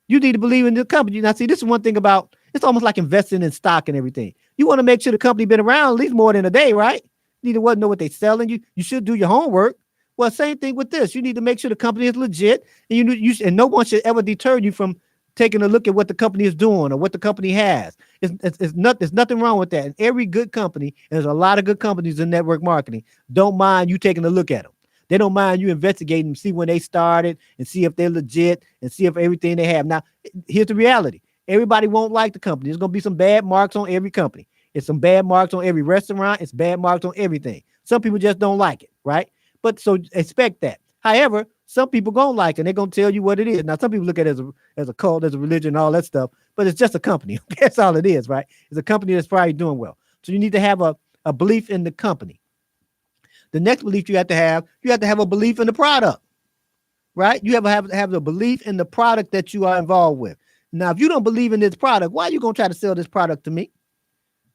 A: You need to believe in the company. Now, see, this is one thing about, it's almost like investing in stock and everything. You want to make sure the company been around at least more than a day, right? You need to know what they're selling. You should do your homework. Well, same thing with this. You need to make sure the company is legit, and and no one should ever deter you from taking a look at what the company is doing or what the company has. There's nothing wrong with that. And every good company, and there's a lot of good companies in network marketing, don't mind you taking a look at them. They don't mind you investigating them, see when they started and see if they're legit and see if everything they have. Now, here's the reality. Everybody won't like the company. There's going to be some bad marks on every company. It's some bad marks on every restaurant. It's bad marks on everything. Some people just don't like it, right? But so expect that. However, some people gonna like it. They're gonna tell you what it is. Now, some people look at it as a cult, as a religion, all that stuff, but it's just a company. That's all it is, right? It's a company that's probably doing well. So you need to have a belief in the company. The next belief you have to have a belief in the product, right? You have the belief in the product that you are involved with. Now, if you don't believe in this product, why are you going to try to sell this product to me?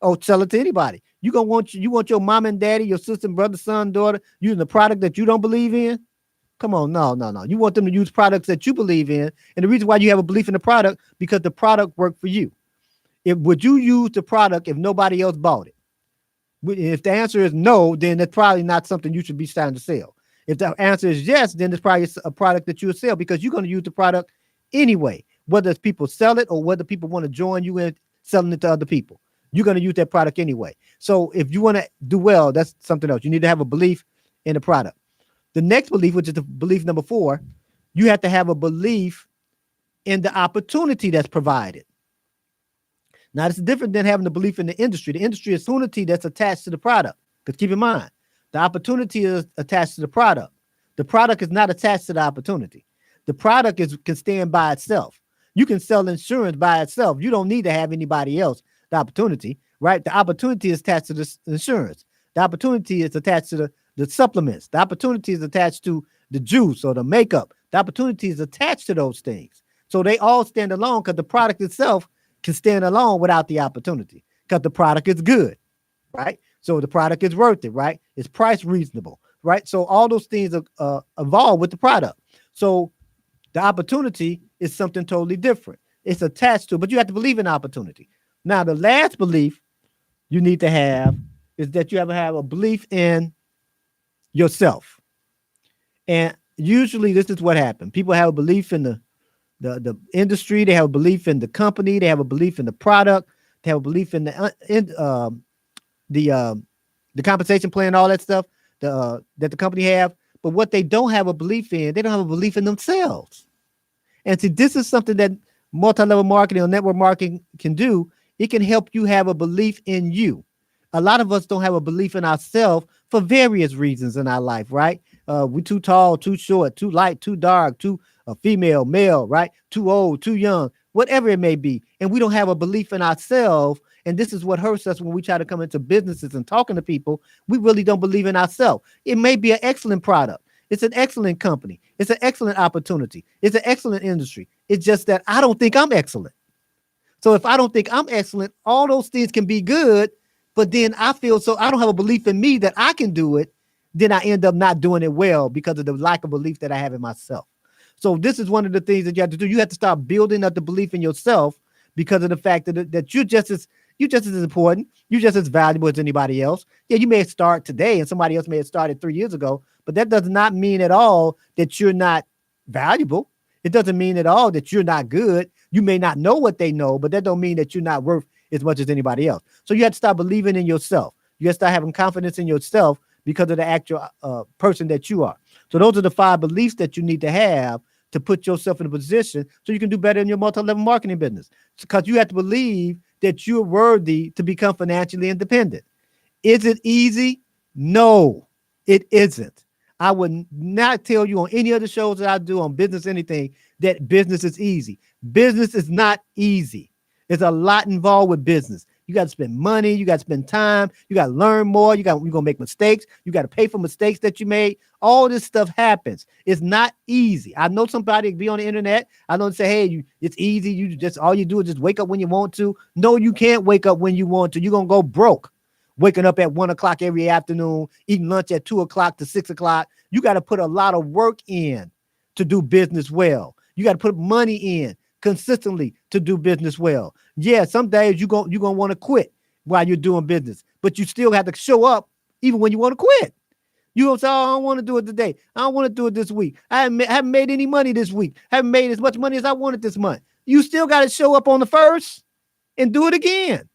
A: Or sell it to anybody? You want your mom and daddy, your sister, brother, son, daughter using the product that you don't believe in? Come on, no. You want them to use products that you believe in. And the reason why you have a belief in the product, because the product worked for you. Would you use the product if nobody else bought it? If the answer is no, then that's probably not something you should be starting to sell. If the answer is yes, then it's probably a product that you would sell, because you're going to use the product anyway, whether it's people sell it or whether people want to join you in selling it to other people. You're going to use that product anyway. So if you want to do well, that's something else. You need to have a belief in the product. The next belief, which is the belief number 4, you have to have a belief in the opportunity that's provided. Now, it's different than having the belief in the industry. The industry is opportunity that's attached to the product. Because keep in mind, the opportunity is attached to the product. The product is not attached to the opportunity. The product can stand by itself. You can sell insurance by itself. You don't need to have anybody else. The opportunity, right? The opportunity is attached to the insurance. The opportunity is attached to the supplements. The opportunity is attached to the juice or the makeup. The opportunity is attached to those things. So they all stand alone, because the product itself can stand alone without the opportunity, because the product is good, right? So the product is worth it, right? It's price reasonable, right? So all those things are involved with the product. So the opportunity is something totally different. It's attached to, but you have to believe in opportunity. Now, the last belief you need to have is that you have to have a belief in yourself. And usually this is what happens. People have a belief in the industry. They have a belief in the company. They have a belief in the product. They have a belief in the compensation plan, all that stuff that the company have. But what they don't have a belief in, they don't have a belief in themselves. And see, this is something that multi-level marketing or network marketing can do. It can help you have a belief in you. A lot of us don't have a belief in ourselves for various reasons in our life, right? We're too tall, too short, too light, too dark, too female, male, right? Too old, too young, whatever it may be. And we don't have a belief in ourselves. And this is what hurts us when we try to come into businesses and talking to people. We really don't believe in ourselves. It may be an excellent product. It's an excellent company. It's an excellent opportunity. It's an excellent industry. It's just that I don't think I'm excellent. So if I don't think I'm excellent, all those things can be good, but then I feel so I don't have a belief in me that I can do it. Then I end up not doing it well because of the lack of belief that I have in myself. So this is one of the things that you have to do. You have to start building up the belief in yourself, because of the fact that you're just as important, you're just as valuable as anybody else. Yeah, you may start today and somebody else may have started 3 years ago, but that does not mean at all that you're not valuable. It doesn't mean at all that you're not good. You may not know what they know, but that don't mean that you're not worth as much as anybody else. So you have to start believing in yourself. You have to start having confidence in yourself because of the actual person that you are. So those are the 5 beliefs that you need to have to put yourself in a position so you can do better in your multi-level marketing business. Because you have to believe that you're worthy to become financially independent. Is it easy? No, it isn't. I would not tell you on any other shows that I do on business, anything, that business is easy. Business is not easy. There's a lot involved with business. You got to spend money. You got to spend time. You got to learn more. You're going to make mistakes. You got to pay for mistakes that you made. All this stuff happens. It's not easy. I know somebody be on the internet. I don't say, hey, it's easy. You just, all you do is just wake up when you want to. No, you can't wake up when you want to. You're going to go broke. Waking up at 1 o'clock every afternoon, eating lunch at 2 o'clock to 6 o'clock. You got to put a lot of work in to do business well. You got to put money in consistently to do business well. Yeah, some days you're going to want to quit while you're doing business, but you still have to show up even when you want to quit. You going to say, oh, I don't want to do it today. I don't want to do it this week. I haven't made any money this week. Haven't made as much money as I wanted this month. You still got to show up on the first and do it again.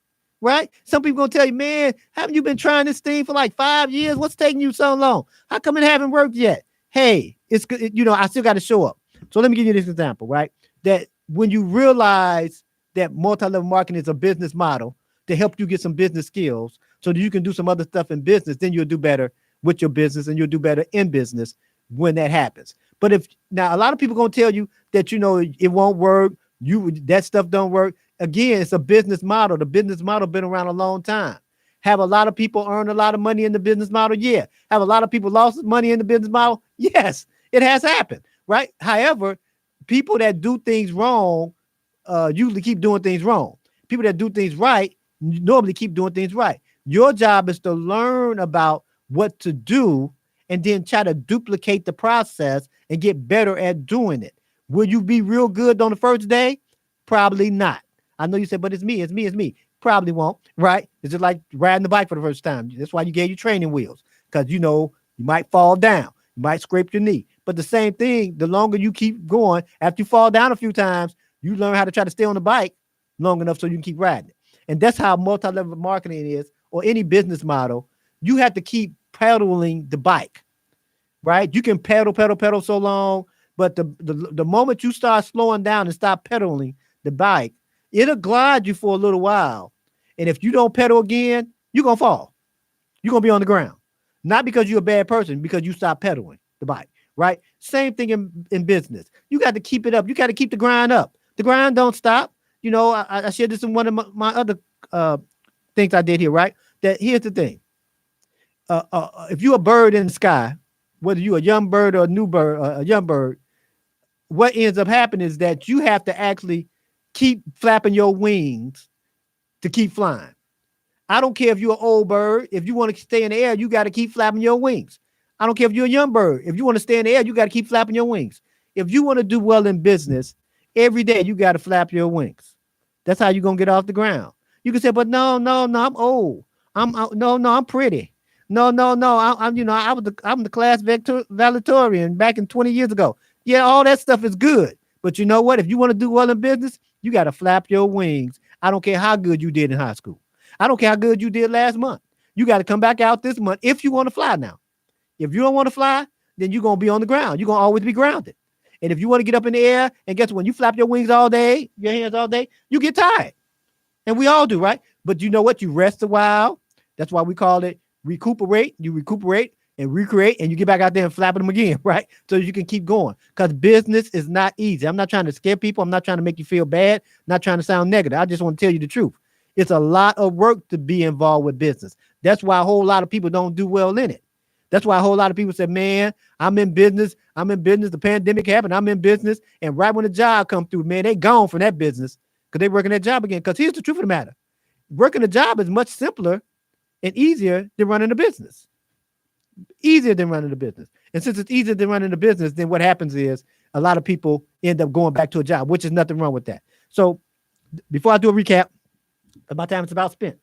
A: Right? Some people gonna tell you, man, haven't you been trying this thing for like 5 years? What's taking you so long? How come it haven't worked yet? Hey, it's good. I still got to show up. So let me give you this example, right? That when you realize that multi-level marketing is a business model to help you get some business skills so that you can do some other stuff in business, then you'll do better with your business and you'll do better in business when that happens. But now a lot of people gonna tell you that, it won't work. That stuff don't work. Again, it's a business model. The business model been around a long time. Have a lot of people earn a lot of money in the business model? Yeah. Have a lot of people lost money in the business model? Yes, it has happened, right? However, people that do things wrong usually keep doing things wrong. People that do things right normally keep doing things right. Your job is to learn about what to do and then try to duplicate the process and get better at doing it. Will you be real good on the first day? Probably not. I know you said, but it's me, it's me, it's me. Probably won't, right? It's just like riding the bike for the first time. That's why you gave you training wheels, because you know you might fall down, you might scrape your knee. But the same thing, the longer you keep going, after you fall down a few times, you learn how to try to stay on the bike long enough so you can keep riding it. And that's how multi-level marketing is, or any business model. You have to keep pedaling the bike, right? You can pedal so long, but the moment you start slowing down and stop pedaling the bike, it'll glide you for a little while. And if you don't pedal again, you're going to fall. You're going to be on the ground. Not because you're a bad person, because you stop pedaling the bike, right? Same thing in business. You got to keep it up. You got to keep the grind up. The grind don't stop. You know, I shared this in one of my other things I did here, right? That here's the thing. If you're a bird in the sky, whether you're a young bird or a new bird, a young bird, what ends up happening is that you have to actually keep flapping your wings to keep flying. I don't care if you're an old bird. If you want to stay in the air, you got to keep flapping your wings. I don't care if you're a young bird. If you want to stay in the air, you got to keep flapping your wings. If you want to do well in business, every day you got to flap your wings. That's how you're going to get off the ground. You can say, but no, I'm old. I'm pretty. No, I'm the class valedictorian back in 20 years ago. Yeah, all that stuff is good. But you know what? If you want to do well in business, you got to flap your wings. I don't care how good you did in high school. I don't care how good you did last month. You got to come back out this month if you want to fly now. If you don't want to fly, then you're going to be on the ground. You're going to always be grounded. And if you want to get up in the air, and guess what? When you flap your wings all day, your hands all day, you get tired. And we all do, right? But you know what? You rest a while. That's why we call it recuperate. You recuperate and recreate, and you get back out there and flap them again, right? So you can keep going, because business is not easy. I'm not trying to scare people. I'm not trying to make you feel bad. I'm not trying to sound negative. I just want to tell you the truth. It's a lot of work to be involved with business. That's why a whole lot of people don't do well in it. That's why a whole lot of people say, man, I'm in business. The pandemic happened. I'm in business. And right when the job come through, man, they gone from that business because they working that job again. Because here's the truth of the matter. Working a job is much simpler and easier than running a business. Easier than running a business. And since it's easier than running a business, then what happens is a lot of people end up going back to a job, which is nothing wrong with that. So before I do a recap, my time is about spent.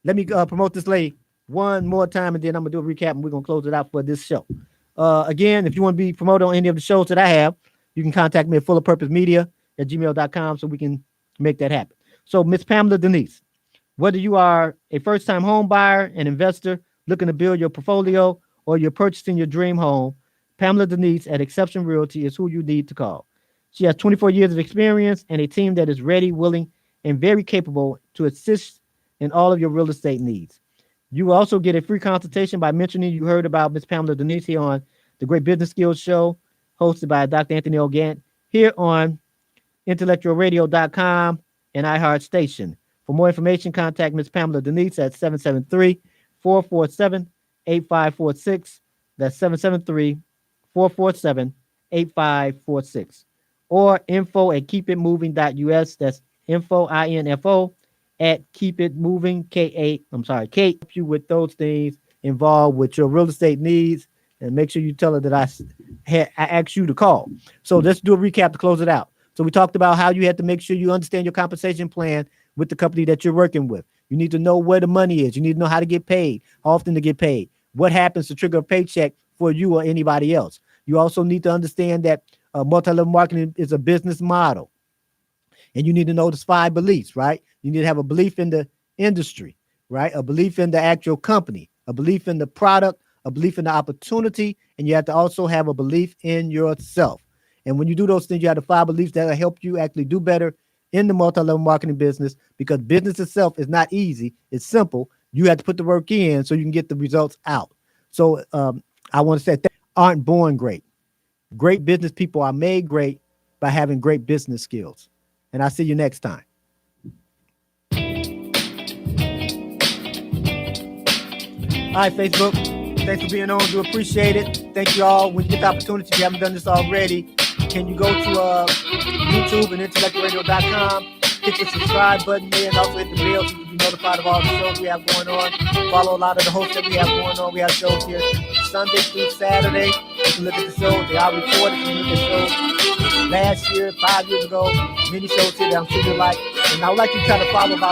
A: Let me promote this lady one more time, and then I'm going to do a recap, and we're going to close it out for this show. Again, if you want to be promoted on any of the shows that I have, you can contact me at fullerpurposemedia@gmail.com so we can make that happen. So, Miss Pamela Denise, whether you are a first-time home buyer, an investor looking to build your portfolio, or you're purchasing your dream home, Pamela Denise at Exception Realty is who you need to call. She has 24 years of experience and a team that is ready, willing, and very capable to assist in all of your real estate needs. You will also get a free consultation by mentioning you heard about Miss Pamela Denise here on the Great Business Skills Show, hosted by Dr. Anthony L. Gantt, here on IntellectualRadio.com and iHeartStation. For more information, contact Miss Pamela Denise at 773-447-8546. That's 773-447-8546. Or info@keepitmoving.us. That's info at keepitmoving, help you with those things involved with your real estate needs, and make sure you tell her that I asked you to call. So let's do a recap to close it out. So we talked about how you have to make sure you understand your compensation plan with the company that you're working with. You need to know where the money is. You need to know how to get paid, how often to get paid, what happens to trigger a paycheck for you or anybody else. You also need to understand that multi-level marketing is a business model. And you need to know the 5 beliefs, right? You need to have a belief in the industry, right? A belief in the actual company, a belief in the product, a belief in the opportunity, and you have to also have a belief in yourself. And when you do those things, you have the 5 beliefs that will help you actually do better in the multi-level marketing business, because business itself is not easy. It's simple. You have to put the work in so you can get the results out. So I want to say that aren't born great. Great business people are made great by having great business skills. And I'll see you next time. All right, Facebook. Thanks for being on. Do appreciate it. Thank you all. When you get the opportunity, if you haven't done this already, can you go to YouTube and IntellectualRadio.com, hit the subscribe button there, and also hit the bell so you can be notified of all the shows we have going on. Follow a lot of the hosts that we have going on. We have shows here Sunday through Saturday. You can look at the shows. They are recorded. You can look at shows last year, 5 years ago. Many shows here that I'm sure you like. And I would like you to try to follow about